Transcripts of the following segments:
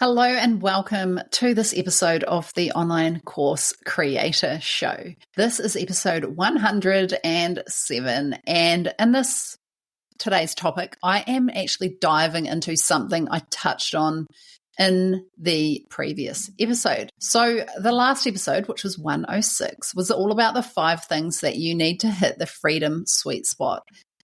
Hello and welcome to this episode of the Online Course Creator Show. This is episode 107, and in today's topic, I am actually diving into something I touched on in the previous episode. So the last episode, which was 106, was all about the 5 things that you need to hit the freedom sweet spot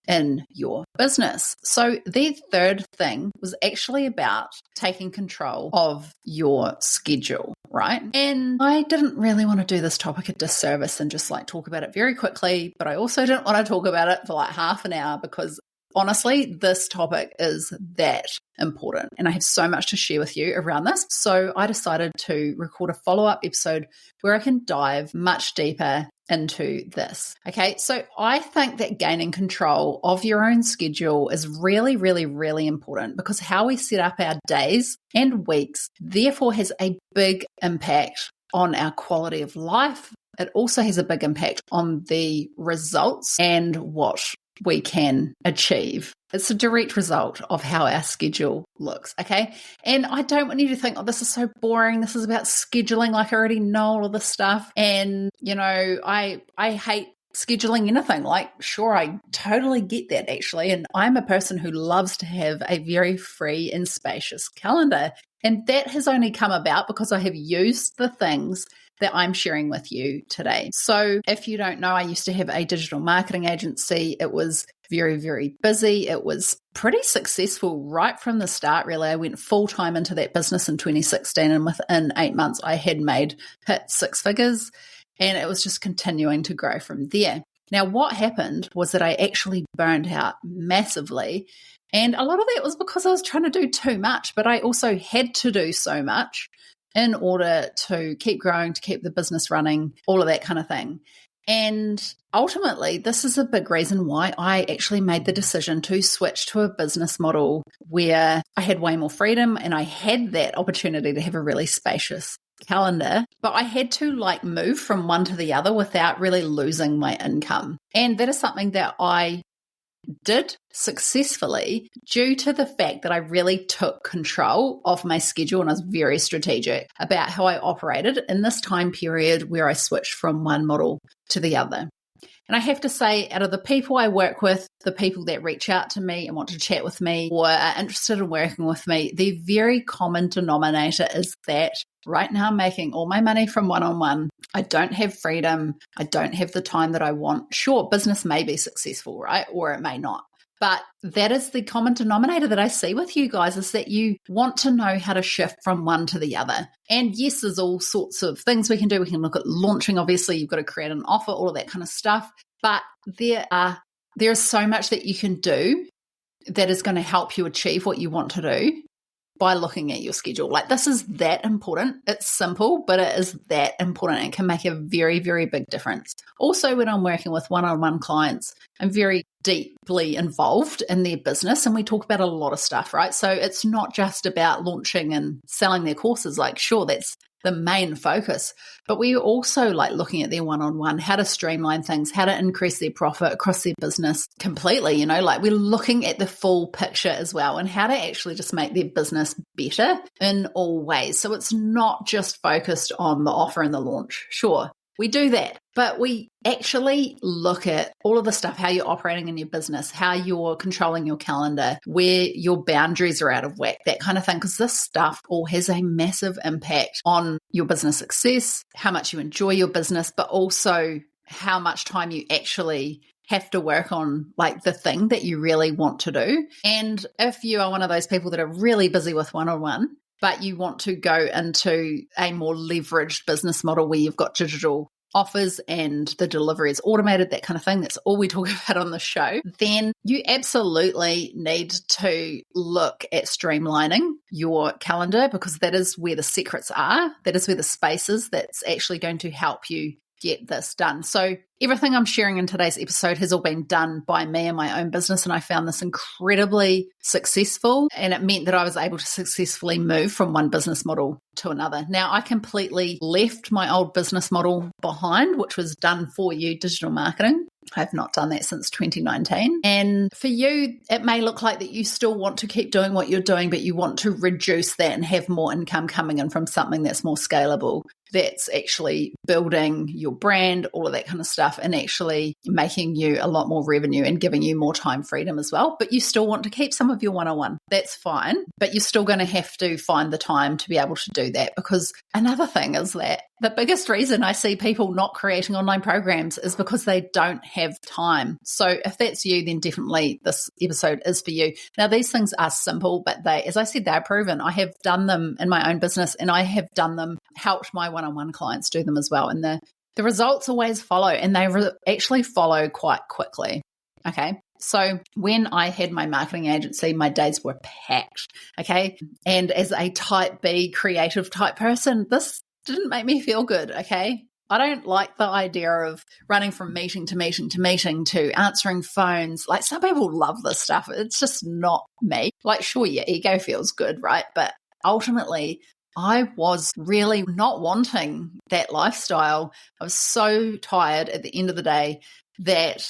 in your business. So the third thing was actually about taking control of your schedule, right? And I didn't really want to do this topic a disservice and just talk about it very quickly, but I also didn't want to talk about it for half an hour because honestly, this topic is that important and I have so much to share with you around this. So I decided to record a follow-up episode where I can dive much deeper into this. Okay, so I think that gaining control of your own schedule is really, really, really important because how we set up our days and weeks therefore has a big impact on our quality of life. It also has a big impact on the results and what we can achieve. It's a direct result of how our schedule looks, okay? And I don't want you to think, oh, this is so boring. This is about scheduling. I already know all of this stuff. And, I hate scheduling anything. Sure, I totally get that actually. And I'm a person who loves to have a very free and spacious calendar. And that has only come about because I have used the things that I'm sharing with you today. So if you don't know, I used to have a digital marketing agency. It was very, very busy. It was pretty successful right from the start, really. I went full-time into that business in 2016, and within 8 months, I had hit 6 figures, and it was just continuing to grow from there. Now, what happened was that I actually burned out massively, and a lot of that was because I was trying to do too much, but I also had to do so much in order to keep growing, to keep the business running, all of that kind of thing. And ultimately, this is a big reason why I actually made the decision to switch to a business model where I had way more freedom and I had that opportunity to have a really spacious calendar, but I had to move from one to the other without really losing my income. And that is something that I did successfully due to the fact that I really took control of my schedule and I was very strategic about how I operated in this time period where I switched from one model to the other. And I have to say, out of the people I work with, the people that reach out to me and want to chat with me or are interested in working with me, the very common denominator is that right now I'm making all my money from one-on-one. I don't have freedom. I don't have the time that I want. Sure, business may be successful, right? Or it may not. But that is the common denominator that I see with you guys, is that you want to know how to shift from one to the other. And yes, there's all sorts of things we can do. We can look at launching. Obviously, you've got to create an offer, all of that kind of stuff. But there is so much that you can do that is going to help you achieve what you want to do by looking at your schedule. This is that important. It's simple, but it is that important and can make a very, very big difference. Also, when I'm working with one-on-one clients, I'm very deeply involved in their business and we talk about a lot of stuff, right? So it's not just about launching and selling their courses. Sure, that's the main focus, but we also looking at their one-on-one, how to streamline things, how to increase their profit across their business completely, we're looking at the full picture as well and how to actually just make their business better in all ways. So it's not just focused on the offer and the launch. Sure, we do that, but we actually look at all of the stuff, how you're operating in your business, how you're controlling your calendar, where your boundaries are out of whack, that kind of thing, because this stuff all has a massive impact on your business success, how much you enjoy your business, but also how much time you actually have to work on the thing that you really want to do. And if you are one of those people that are really busy with one-on-one, but you want to go into a more leveraged business model where you've got digital offers and the delivery is automated, that kind of thing, that's all we talk about on the show, then you absolutely need to look at streamlining your calendar because that is where the secrets are. That is where the space is that's actually going to help you get this done. So everything I'm sharing in today's episode has all been done by me in my own business, and I found this incredibly successful, and it meant that I was able to successfully move from one business model to another. Now, I completely left my old business model behind, which was done for you digital marketing, I've not done that since 2019. And for you, it may look like that you still want to keep doing what you're doing, but you want to reduce that and have more income coming in from something that's more scalable, that's actually building your brand, all of that kind of stuff, and actually making you a lot more revenue and giving you more time freedom as well. But you still want to keep some of your one-on-one. That's fine. But you're still going to have to find the time to be able to do that, because another thing is that the biggest reason I see people not creating online programs is because they don't have time. So if that's you, then definitely this episode is for you. Now, these things are simple, but they, as I said, they're proven. I have done them in my own business, and I have done them, helped my one-on-one clients do them as well. And the results always follow, and they actually follow quite quickly. Okay. So when I had my marketing agency, my days were packed. Okay. And as a type B creative type person, this didn't make me feel good. Okay. I don't like the idea of running from meeting to meeting to meeting to answering phones. Like, some people love this stuff. It's just not me. Like, sure, your ego feels good, right? But ultimately, I was really not wanting that lifestyle. I was so tired at the end of the day that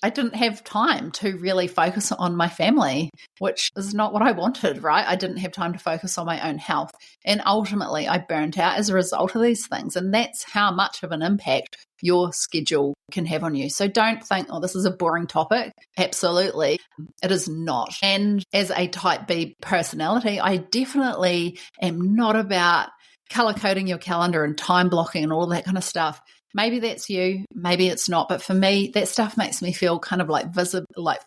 I didn't have time to really focus on my family, which is not what I wanted, right? I didn't have time to focus on my own health. And ultimately, I burnt out as a result of these things. And that's how much of an impact your schedule can have on you. So don't think, oh, this is a boring topic. Absolutely, it is not. And as a type B personality, I definitely am not about color coding your calendar and time blocking and all of that kind of stuff. Maybe that's you, maybe it's not. But for me, that stuff makes me feel kind of like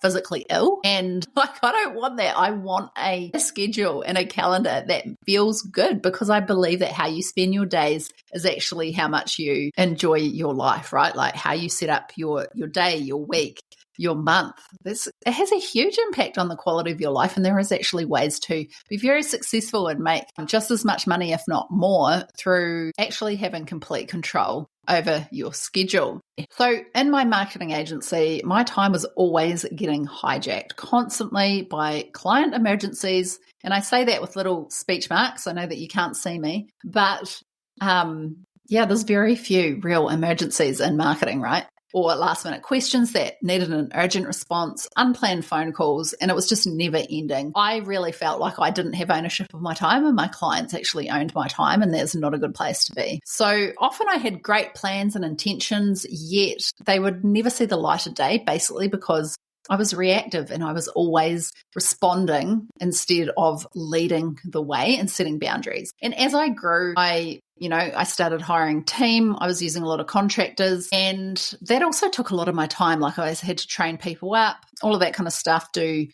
physically ill. And like, I don't want that. I want a schedule and a calendar that feels good, because I believe that how you spend your days is actually how much you enjoy your life, right? Like how you set up your day, your week, your month. It has a huge impact on the quality of your life. And there is actually ways to be very successful and make just as much money, if not more, through actually having complete control over your schedule. So in my marketing agency, my time was always getting hijacked constantly by client emergencies. And I say that with little speech marks. I know that you can't see me, but there's very few real emergencies in marketing, right? Or last minute questions that needed an urgent response, unplanned phone calls, and it was just never ending. I really felt like I didn't have ownership of my time, and my clients actually owned my time, and that's not a good place to be. So often I had great plans and intentions, yet they would never see the light of day, basically because I was reactive and I was always responding instead of leading the way and setting boundaries. And as I grew, I started hiring team. I was using a lot of contractors, and that also took a lot of my time. Like, I had to train people up, all of that kind of stuff, do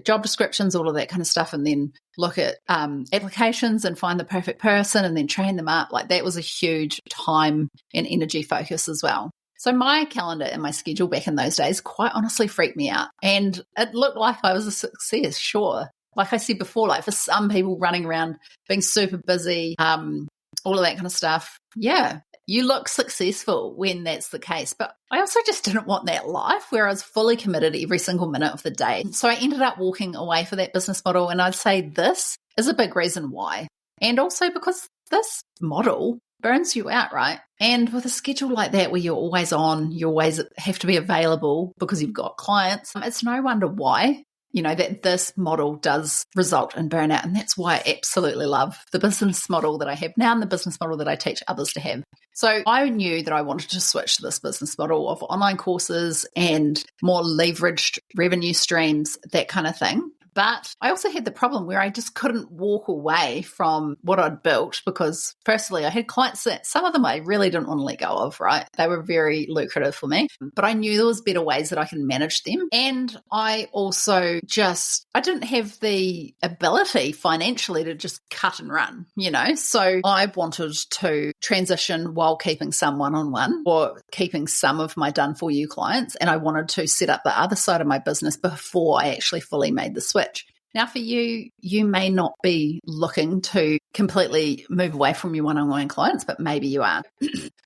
job descriptions, all of that kind of stuff, and then look at applications and find the perfect person and then train them up. Like, that was a huge time and energy focus as well. So my calendar and my schedule back in those days quite honestly freaked me out. And it looked like I was a success, sure. Like I said before, like for some people running around being super busy, all of that kind of stuff. Yeah, you look successful when that's the case. But I also just didn't want that life where I was fully committed every single minute of the day. So I ended up walking away for that business model. And I'd say this is a big reason why. And also because this model burns you out, right? And with a schedule like that where you're always on, you always have to be available because you've got clients, it's no wonder why, that this model does result in burnout. And that's why I absolutely love the business model that I have now and the business model that I teach others to have. So I knew that I wanted to switch to this business model of online courses and more leveraged revenue streams, that kind of thing. But I also had the problem where I just couldn't walk away from what I'd built because, firstly, I had clients that some of them I really didn't want to let go of, right? They were very lucrative for me, but I knew there was better ways that I can manage them. And I also I didn't have the ability financially to just cut and run, So I wanted to transition while keeping some one-on-one or keeping some of my done-for-you clients. And I wanted to set up the other side of my business before I actually fully made the switch. Now, for you, you may not be looking to completely move away from your one-on-one clients, but maybe you are.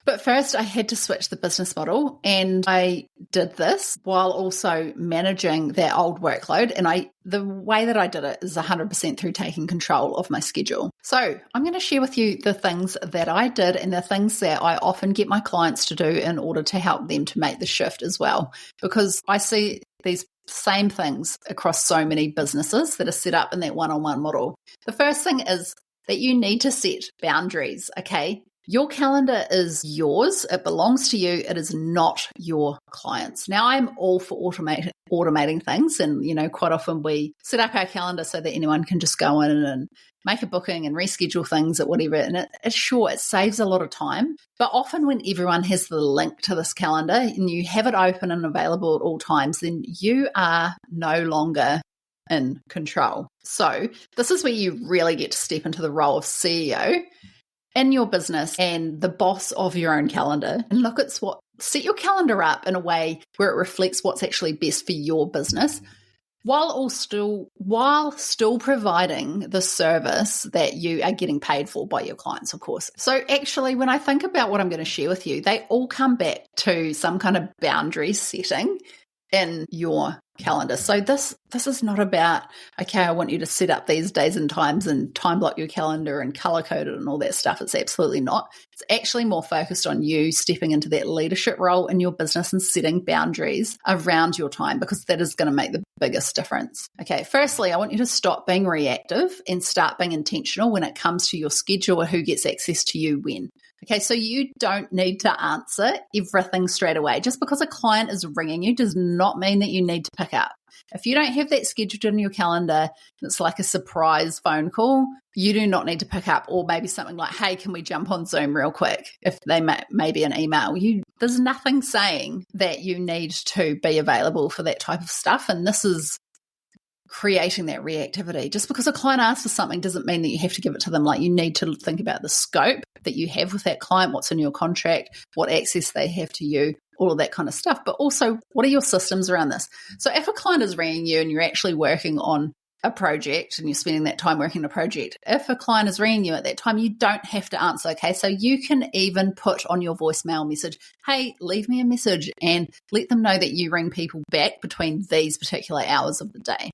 But first, I had to switch the business model, and I did this while also managing that old workload. And the way that I did it is 100% through taking control of my schedule. So I'm going to share with you the things that I did and the things that I often get my clients to do in order to help them to make the shift as well, because I see these same things across so many businesses that are set up in that one-on-one model. The first thing is that you need to set boundaries, okay? Your calendar is yours. It belongs to you. It is not your clients. Now, I'm all for automating things. And, quite often we set up our calendar so that anyone can just go in and make a booking and reschedule things at whatever. And it saves a lot of time. But often when everyone has the link to this calendar and you have it open and available at all times, then you are no longer in control. So this is where you really get to step into the role of CEO in your business and the boss of your own calendar, and set your calendar up in a way where it reflects what's actually best for your business, while still providing the service that you are getting paid for by your clients, of course. So actually, when I think about what I'm going to share with you, they all come back to some kind of boundary setting in your calendar. So this is not about, okay, I want you to set up these days and times and time block your calendar and color code it and all that stuff. It's absolutely not. It's actually more focused on you stepping into that leadership role in your business and setting boundaries around your time, because that is going to make the biggest difference. Okay, firstly, I want you to stop being reactive and start being intentional when it comes to your schedule or who gets access to you when. Okay, so you don't need to answer everything straight away. Just because a client is ringing you does not mean that you need to pick up. If you don't have that scheduled in your calendar, it's like a surprise phone call, you do not need to pick up. Or maybe something like, hey, can we jump on Zoom real quick? If they may be an email. There's nothing saying that you need to be available for that type of stuff. And this is creating that reactivity. Just because a client asks for something doesn't mean that you have to give it to them. Like, you need to think about the scope that you have with that client, what's in your contract, what access they have to you, all of that kind of stuff. But also, what are your systems around this? So if a client is ringing you and you're actually working on a project and you're spending that time working on a project, if a client is ringing you at that time, you don't have to answer, okay? So you can even put on your voicemail message, hey, leave me a message, and let them know that you ring people back between these particular hours of the day.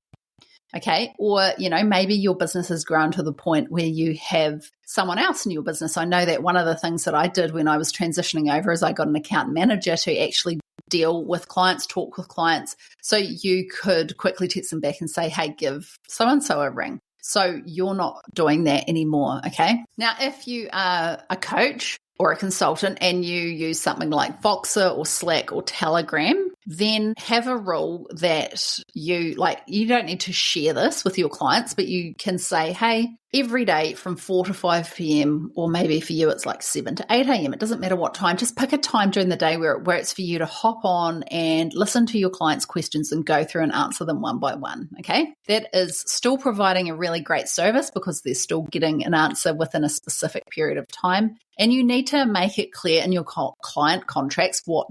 Okay. Or, maybe your business has grown to the point where you have someone else in your business. I know that one of the things that I did when I was transitioning over is I got an account manager to actually deal with clients, talk with clients. So you could quickly text them back and say, hey, give so-and-so a ring. So you're not doing that anymore. Okay. Now, if you are a coach or a consultant and you use something like Voxer or Slack or Telegram, then have a rule that you don't need to share this with your clients, but you can say, hey, every day from 4 to 5 p.m, or maybe for you it's like 7 to 8 a.m. It doesn't matter what time. Just pick a time during the day where it's for you to hop on and listen to your clients' questions and go through and answer them one by one, okay? That is still providing a really great service because they're still getting an answer within a specific period of time. And you need to make it clear in your client contracts what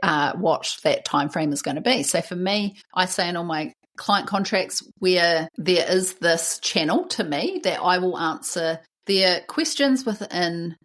that time frame is going to be. So for me, I say in all my client contracts where there is this channel to me that I will answer their questions within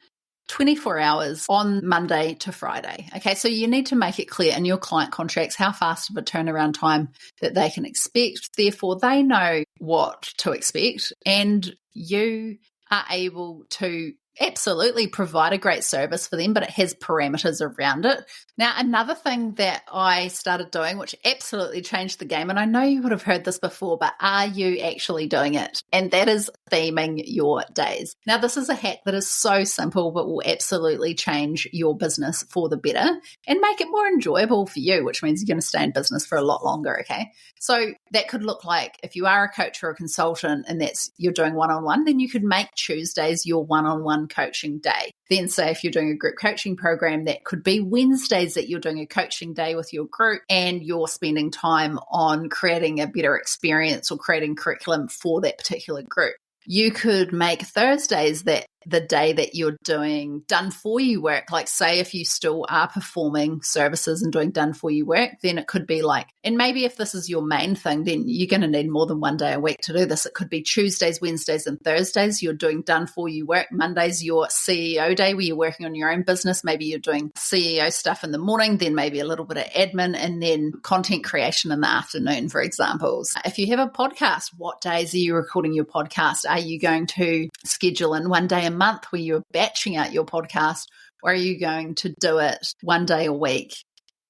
24 hours on Monday to Friday. Okay, so you need to make it clear in your client contracts how fast of a turnaround time that they can expect. Therefore, they know what to expect, and you are able to absolutely provide a great service for them, but it has parameters around it. Now, another thing that I started doing, which absolutely changed the game, and I know you would have heard this before, but are you actually doing it? And that is theming your days. Now, this is a hack that is so simple, but will absolutely change your business for the better and make it more enjoyable for you, which means you're going to stay in business for a lot longer, okay? So that could look like, if you are a coach or a consultant and you're doing one-on-one, then you could make Tuesdays your one-on-one coaching day. Then say if you're doing a group coaching program, that could be Wednesdays that you're doing a coaching day with your group and you're spending time on creating a better experience or creating curriculum for that particular group. You could make Thursdays that the day that you're doing done for you work. Like say if you still are performing services and doing done for you work, then it could be like, and maybe if this is your main thing, then you're going to need more than one day a week to do this. It could be Tuesdays, Wednesdays, and Thursdays you're doing done for you work. Monday's your CEO day where you're working on your own business. Maybe you're doing CEO stuff in the morning, then maybe a little bit of admin, and then content creation in the afternoon, for examples. If you have a podcast, what days are you recording your podcast? Are you going to schedule in one day a month where you're batching out your podcast, or are you going to do it one day a week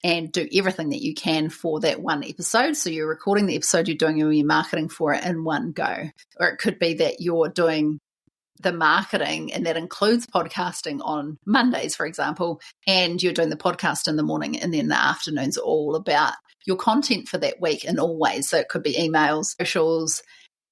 and do everything that you can for that one episode? So you're recording the episode, you're doing your marketing for it in one go. Or it could be that you're doing the marketing, and that includes podcasting on Mondays, for example, and you're doing the podcast in the morning, and then the afternoon's all about your content for that week in all ways. So it could be emails, socials,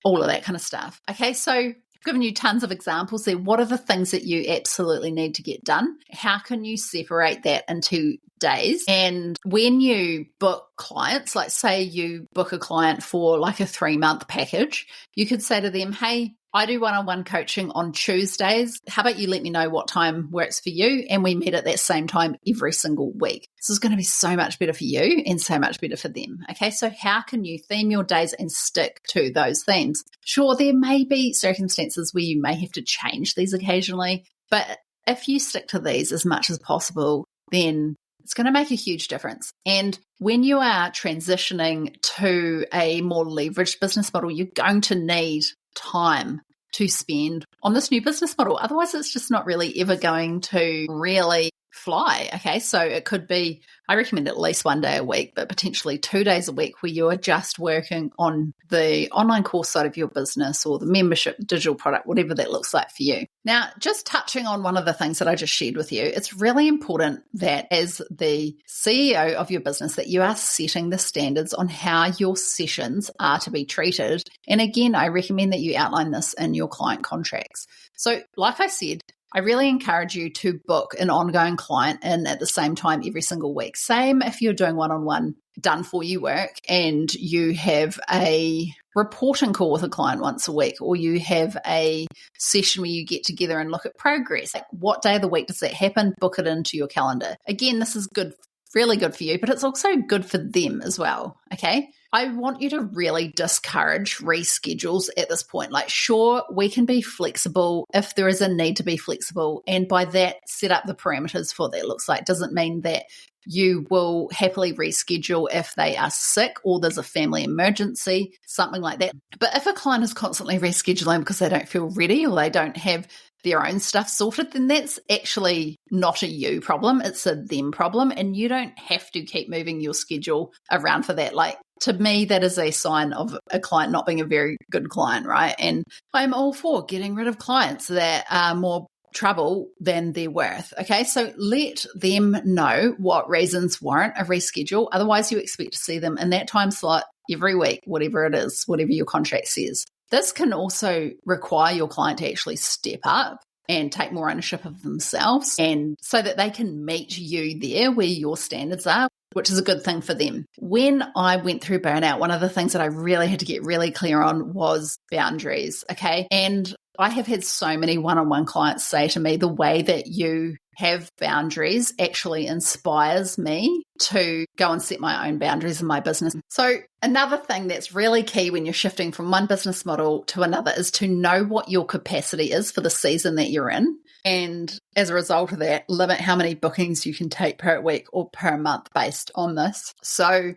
all of that kind of stuff. Okay, so I've given you tons of examples there. What are the things that you absolutely need to get done? How can you separate that into days? And when you book clients, like say you book a client for like a 3-month package, you could say to them, hey, I do one-on-one coaching on Tuesdays. How about you let me know what time works for you? And we meet at that same time every single week. This is going to be so much better for you and so much better for them. Okay, so how can you theme your days and stick to those themes? Sure, there may be circumstances where you may have to change these occasionally, but if you stick to these as much as possible, then it's going to make a huge difference. And when you are transitioning to a more leveraged business model, you're going to need time to spend on this new business model. Otherwise, it's just not really ever going to really fly. Okay, so it could be, I recommend at least one day a week, but potentially 2 days a week where you are just working on the online course side of your business or the membership, digital product, whatever that looks like for you. Now, just touching on one of the things that I just shared with you, it's really important that as the CEO of your business that you are setting the standards on how your sessions are to be treated. And again, I recommend that you outline this in your client contracts. So like I said, I really encourage you to book an ongoing client in at the same time every single week. Same if you're doing one-on-one done for you work and you have a reporting call with a client once a week, or you have a session where you get together and look at progress. Like what day of the week does that happen? Book it into your calendar. Again, this is good, really good for you, but it's also good for them as well. Okay. I want you to really discourage reschedules at this point. Like, sure, we can be flexible if there is a need to be flexible. And by that, set up the parameters for that. Looks like doesn't mean that you will happily reschedule if they are sick or there's a family emergency, something like that. But if a client is constantly rescheduling because they don't feel ready or they don't have their own stuff sorted, then that's actually not a you problem. It's a them problem. And you don't have to keep moving your schedule around for that. Like, to me, that is a sign of a client not being a very good client, right? And I'm all for getting rid of clients that are more trouble than they're worth. Okay, so let them know what reasons warrant a reschedule. Otherwise, you expect to see them in that time slot every week, whatever it is, whatever your contract says. This can also require your client to actually step up and take more ownership of themselves, and so that they can meet you there where your standards are, which is a good thing for them. When I went through burnout, one of the things that I really had to get really clear on was boundaries, okay? And I have had so many one-on-one clients say to me, the way that you have boundaries actually inspires me to go and set my own boundaries in my business. So another thing that's really key when you're shifting from one business model to another is to know what your capacity is for the season that you're in. And as a result of that, limit how many bookings you can take per week or per month based on this. So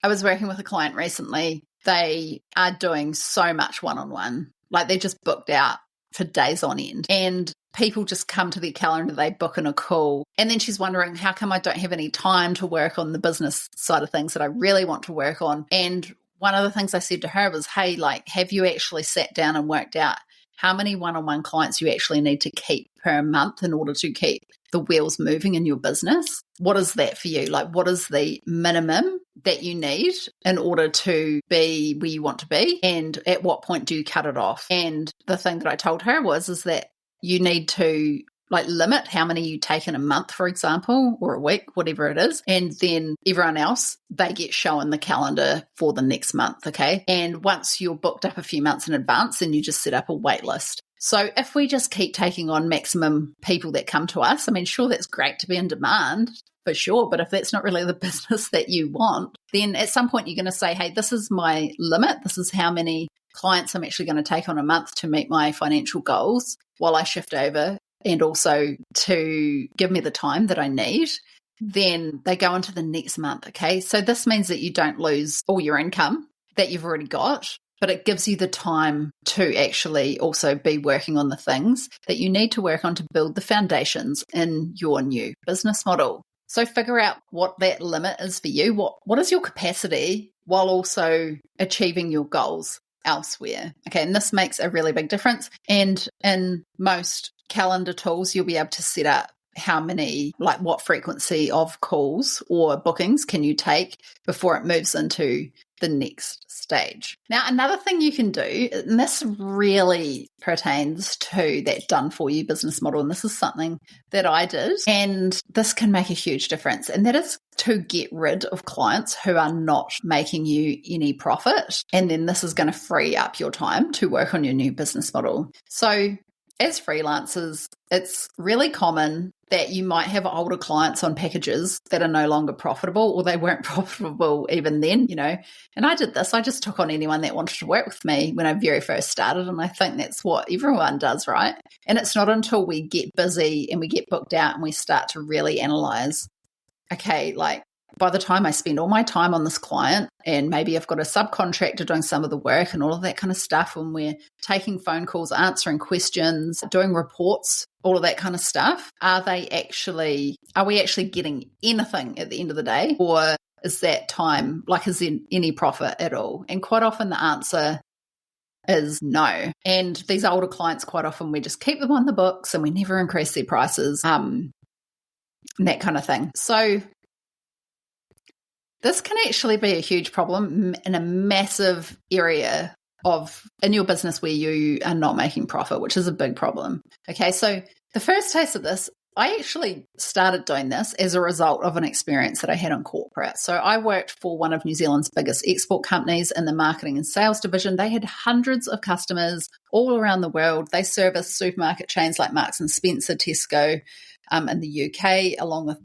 I was working with a client recently. They are doing so much one-on-one. Like, they're just booked out for days on end. And people just come to their calendar, they book in a call. And then she's wondering, how come I don't have any time to work on the business side of things that I really want to work on? And one of the things I said to her was, hey, like, have you actually sat down and worked out how many one-on-one clients you actually need to keep per month in order to keep the wheels moving in your business? What is that for you? Like, what is the minimum that you need in order to be where you want to be? And at what point do you cut it off? And the thing that I told her is that you need to like limit how many you take in a month, for example, or a week, whatever it is. And then everyone else, they get shown the calendar for the next month. Okay. And once you're booked up a few months in advance, then you just set up a wait list. So if we just keep taking on maximum people that come to us, I mean, sure, that's great to be in demand for sure. But if that's not really the business that you want, then at some point you're going to say, hey, this is my limit. This is how many clients I'm actually going to take on a month to meet my financial goals while I shift over, and also to give me the time that I need. Then they go into the next month. Okay. So this means that you don't lose all your income that you've already got, but it gives you the time to actually also be working on the things that you need to work on to build the foundations in your new business model. So figure out what that limit is for you. What is your capacity while also achieving your goals elsewhere? Okay, and this makes a really big difference. And in most calendar tools, you'll be able to set up how many, like what frequency of calls or bookings can you take before it moves into the next stage. Now, another thing you can do, and this really pertains to that done for you business model, and this is something that I did, and this can make a huge difference, and that is to get rid of clients who are not making you any profit. And then this is going to free up your time to work on your new business model. So as freelancers, it's really common that you might have older clients on packages that are no longer profitable, or they weren't profitable even then, And I did this. I just took on anyone that wanted to work with me when I very first started. And I think that's what everyone does, right? And it's not until we get busy and we get booked out and we start to really analyze, okay, like by the time I spend all my time on this client, and maybe I've got a subcontractor doing some of the work and all of that kind of stuff, and we're taking phone calls, answering questions, doing reports, all of that kind of stuff, are we actually getting anything at the end of the day? Or is that time, like, is there any profit at all? And quite often the answer is no. And these older clients, quite often we just keep them on the books and we never increase their prices, and that kind of thing. So this can actually be a huge problem in a massive area in your business where you are not making profit, which is a big problem. Okay, so the first taste of this, I actually started doing this as a result of an experience that I had in corporate. So I worked for one of New Zealand's biggest export companies in the marketing and sales division. They had hundreds of customers all around the world. They service supermarket chains like Marks and Spencer, Tesco in the UK, along with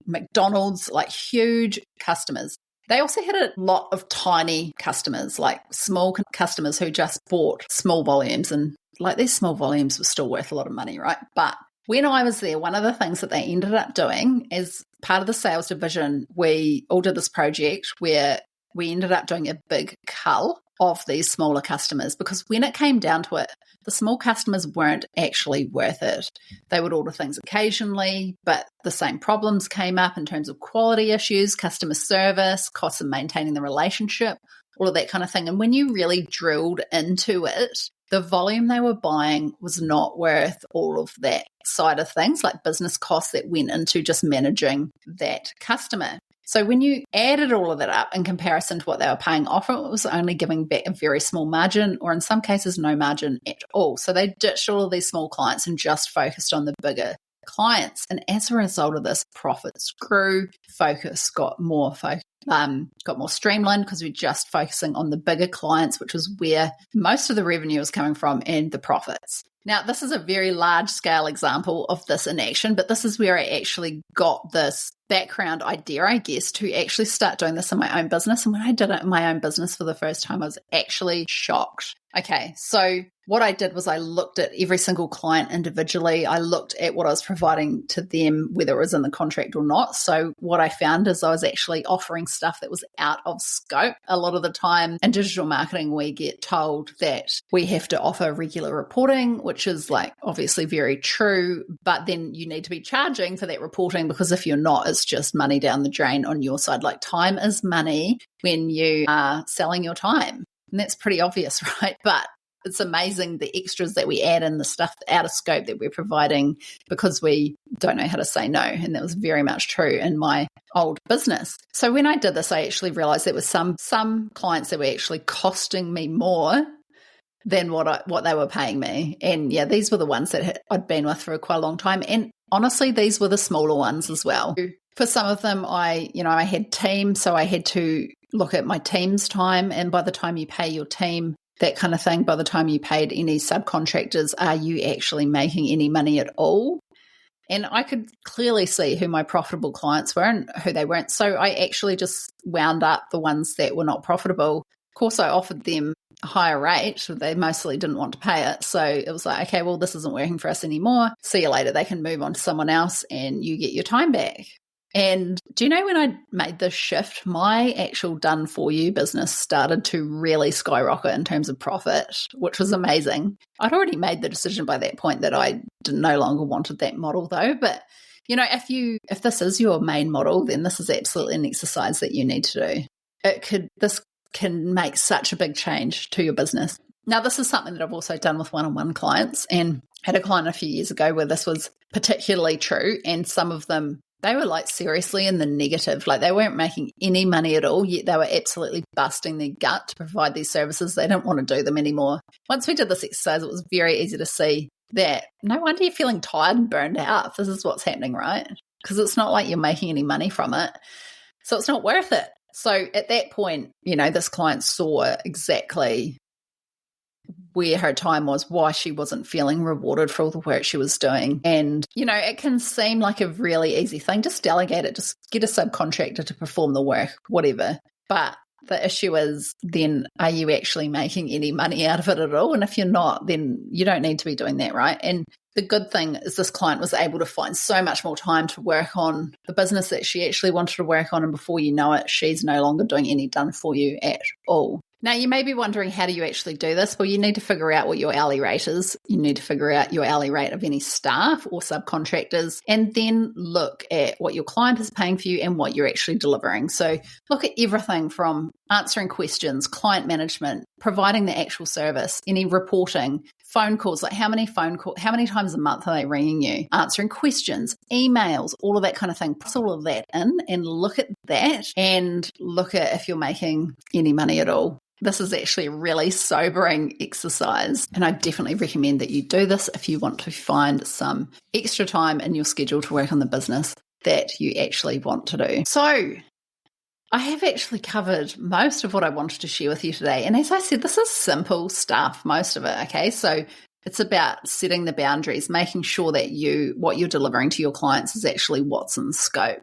McDonald's, like huge customers. They also had a lot of tiny customers, like small customers who just bought small volumes, and like these small volumes were still worth a lot of money, right? But when I was there, one of the things that they ended up doing as part of the sales division, we all did this project where we ended up doing a big cull of these smaller customers, because when it came down to it, the small customers weren't actually worth it. They would order things occasionally, but the same problems came up in terms of quality issues, customer service, costs of maintaining the relationship, all of that kind of thing. And when you really drilled into it, the volume they were buying was not worth all of that side of things, like business costs that went into just managing that customer. So when you added all of that up in comparison to what they were paying off, it was only giving back a very small margin, or in some cases, no margin at all. So they ditched all of these small clients and just focused on the bigger clients. And as a result of this, profits grew, focus got more streamlined, because we're just focusing on the bigger clients, which was where most of the revenue was coming from, and the profits. Now, this is a very large scale example of this in action, but this is where I actually got this background idea, I guess, to actually start doing this in my own business. And when I did it in my own business for the first time, I was actually shocked. Okay, so what I did was I looked at every single client individually. I looked at what I was providing to them, whether it was in the contract or not. So what I found is I was actually offering stuff that was out of scope. A lot of the time in digital marketing, we get told that we have to offer regular reporting, which is like obviously very true, but then you need to be charging for that reporting, because if you're not, it's just money down the drain on your side. Like, time is money when you are selling your time. And that's pretty obvious, right? But it's amazing the extras that we add in, the stuff out of scope that we're providing, because we don't know how to say no. And that was very much true in my old business. So when I did this, I actually realized there was some clients that were actually costing me more than what they were paying me. And yeah, these were the ones that I'd been with for quite a long time. And honestly, these were the smaller ones as well. For some of them, I had teams, so I had to look at my team's time. And by the time you pay your team, that kind of thing, by the time you paid any subcontractors, are you actually making any money at all? And I could clearly see who my profitable clients were and who they weren't. So I actually just wound up the ones that were not profitable. Of course, I offered them a higher rate. They mostly didn't want to pay it. So it was like, okay, well, this isn't working for us anymore. See you later. They can move on to someone else and you get your time back. And do you know, when I made this shift, my actual done for you business started to really skyrocket in terms of profit, which was amazing. I'd already made the decision by that point that I no longer wanted that model though. But if this is your main model, then this is absolutely an exercise that you need to do. This can make such a big change to your business. Now, this is something that I've also done with one-on-one clients, and had a client a few years ago where this was particularly true, and some of them, they were like seriously in the negative. Like they weren't making any money at all, yet they were absolutely busting their gut to provide these services. They didn't want to do them anymore. Once we did this exercise, it was very easy to see that no wonder you're feeling tired and burned out. This is what's happening, right? Because it's not like you're making any money from it. So it's not worth it. So at that point, this client saw exactly where her time was, why she wasn't feeling rewarded for all the work she was doing. And, it can seem like a really easy thing. Just delegate it. Just get a subcontractor to perform the work, whatever. But the issue is then, are you actually making any money out of it at all? And if you're not, then you don't need to be doing that, right? And the good thing is this client was able to find so much more time to work on the business that she actually wanted to work on. And before you know it, she's no longer doing any done for you at all. Now, you may be wondering, how do you actually do this? Well, you need to figure out what your hourly rate is. You need to figure out your hourly rate of any staff or subcontractors, and then look at what your client is paying for you and what you're actually delivering. So look at everything from answering questions, client management, providing the actual service, any reporting, phone calls, like how many times a month are they ringing you, answering questions, emails, all of that kind of thing. Put all of that in and look at that and look at if you're making any money at all. This is actually a really sobering exercise, and I definitely recommend that you do this if you want to find some extra time in your schedule to work on the business that you actually want to do. So I have actually covered most of what I wanted to share with you today. And as I said, this is simple stuff, most of it, okay? So it's about setting the boundaries, making sure that what you're delivering to your clients is actually what's in scope.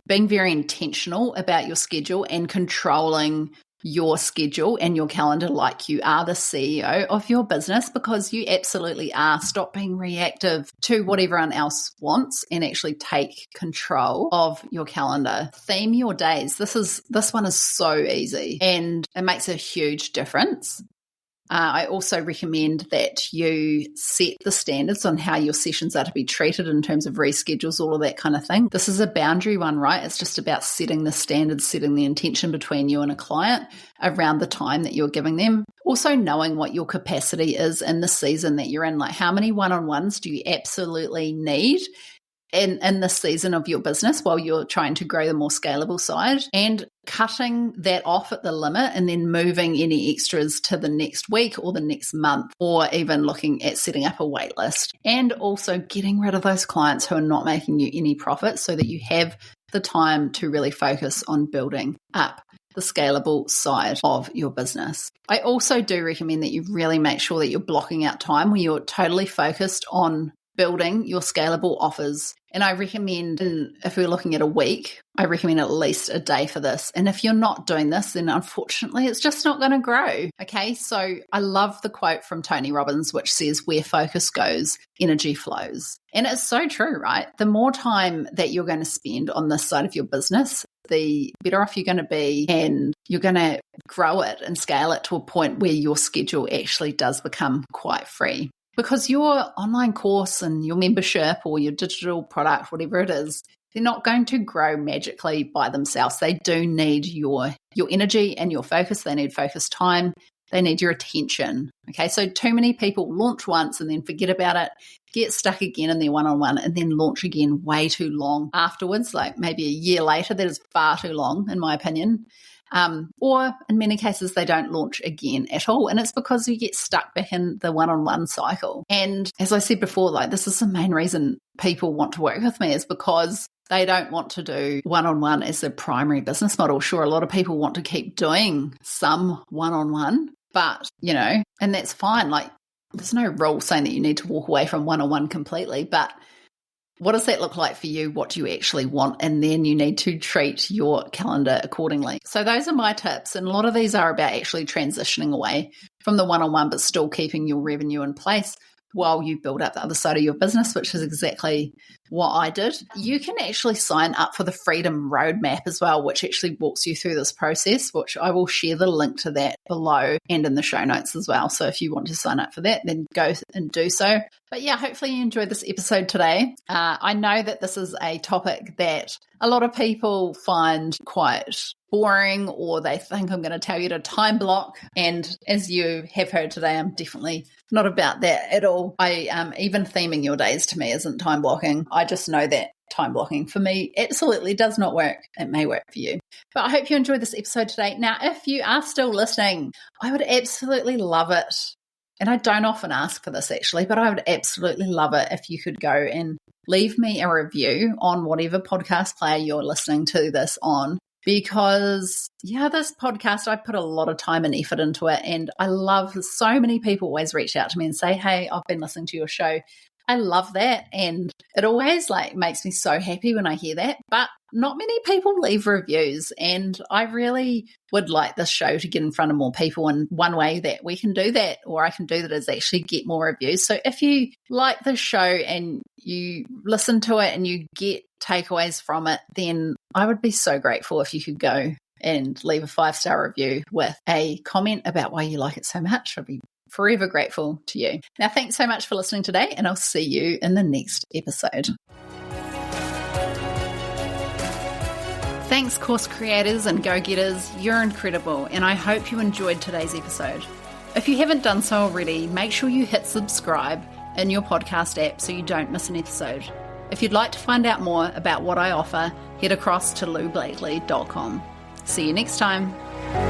Being very intentional about your schedule and controlling your schedule and your calendar like you are the CEO of your business, because you absolutely are. Stop being reactive to what everyone else wants and actually take control of your calendar. Theme your days. This one is so easy and it makes a huge difference. I also recommend that you set the standards on how your sessions are to be treated in terms of reschedules, all of that kind of thing. This is a boundary one, right? It's just about setting the standards, setting the intention between you and a client around the time that you're giving them. Also knowing what your capacity is in the season that you're in, like how many one-on-ones do you absolutely need in the season of your business while you're trying to grow the more scalable side, and cutting that off at the limit and then moving any extras to the next week or the next month, or even looking at setting up a wait list, and also getting rid of those clients who are not making you any profit so that you have the time to really focus on building up the scalable side of your business. I also do recommend that you really make sure that you're blocking out time where you're totally focused on building your scalable offers. And I recommend, if we're looking at a week, I recommend at least a day for this. And if you're not doing this, then unfortunately, it's just not going to grow. Okay. So I love the quote from Tony Robbins, which says, where focus goes, energy flows. And it's so true, right? The more time that you're going to spend on this side of your business, the better off you're going to be, and you're going to grow it and scale it to a point where your schedule actually does become quite free. Because your online course and your membership or your digital product, whatever it is, they're not going to grow magically by themselves. They do need your energy and your focus. They need focused time. They need your attention. Okay, so too many people launch once and then forget about it, get stuck again in their one-on-one, and then launch again way too long afterwards, like maybe a year later. That is far too long, in my opinion. Or in many cases, they don't launch again at all. And it's because you get stuck back in the one-on-one cycle. And as I said before, like this is the main reason people want to work with me, is because they don't want to do one-on-one as their primary business model. Sure, a lot of people want to keep doing some one-on-one, but, and that's fine. Like, there's no rule saying that you need to walk away from one-on-one completely, but what does that look like for you? What do you actually want? And then you need to treat your calendar accordingly. So those are my tips. And a lot of these are about actually transitioning away from the one-on-one, but still keeping your revenue in place while you build up the other side of your business, which is exactly what I did. You can actually sign up for the Freedom Roadmap as well, which actually walks you through this process, which I will share the link to that below and in the show notes as well. So if you want to sign up for that, then go and do so. But yeah, hopefully you enjoyed this episode today. I know that this is a topic that a lot of people find quite boring, or they think I'm going to tell you to time block. And as you have heard today, I'm definitely not about that at all. Even theming your days to me isn't time blocking. I just know that time blocking for me absolutely does not work. It may work for you. But I hope you enjoyed this episode today. Now, if you are still listening, I would absolutely love it. And I don't often ask for this actually, but I would absolutely love it if you could go and leave me a review on whatever podcast player you're listening to this on. Because, this podcast, I put a lot of time and effort into it. And I love so many people always reach out to me and say, hey, I've been listening to your show. I love that. And it always makes me so happy when I hear that. But not many people leave reviews. And I really would like this show to get in front of more people. And one way that we can do that, or I can do that, is actually get more reviews. So if you like this show and you listen to it and you get takeaways from it, then I would be so grateful if you could go and leave a 5-star review with a comment about why you like it so much. I'd be forever grateful to you. Now, thanks so much for listening today, and I'll see you in the next episode. Thanks, course creators and go-getters. You're incredible, and I hope you enjoyed today's episode. If you haven't done so already, make sure you hit subscribe in your podcast app so you don't miss an episode. If you'd like to find out more about what I offer, head across to loublakely.com. See you next time.